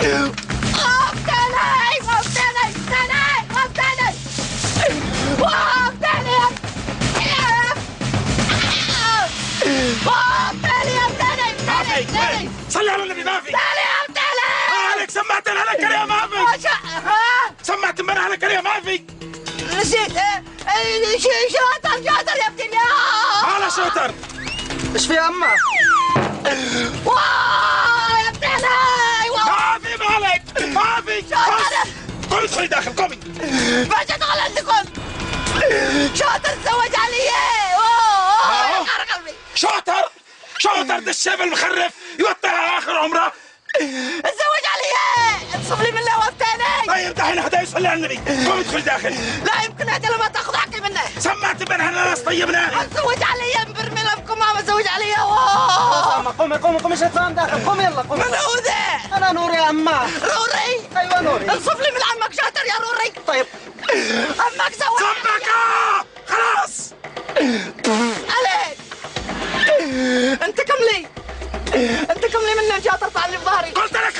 وقفتني وقفتني وقفتني وقفتني وقفتني يا ابتلي صلي على النبي. ما في يا ابتلي عليك. سمعت الهلكر يا ما في. سمعت امبارح هلكر يا ما في. نسيت. شاطر يا ابتلي. على شاطر. ايش في أما؟ يا ابتلي. ما في مالك. ما في. شاطر. قومي ادخلي داخل. قومي. باش ادخل عندكم. شاطر تزوج علي. يا قلبي. شاطر ده الشاب المخرف يوطيها اخر عمره. تزوج علي. انصف لي بالله وقفتني. طيب دحين هدا يصلي على النبي. قومي ادخلي داخل. لا يمكن هذا لما تاخذ حقي منه. سمعت امبارح انا ناس طيبنا. تزوج علي برمي لكم ما تزوج علي. قومي مش هتفهم داخل. قومي يلا قومي. من هو ذا؟ أنا نوري يا أما. روري. أيوة نوري. انصف لي من عمك شاطر يا روري. طيب عمك زوج سمك خلاص. عليك. انت كملي منه شاطر طعني بظهري. قلت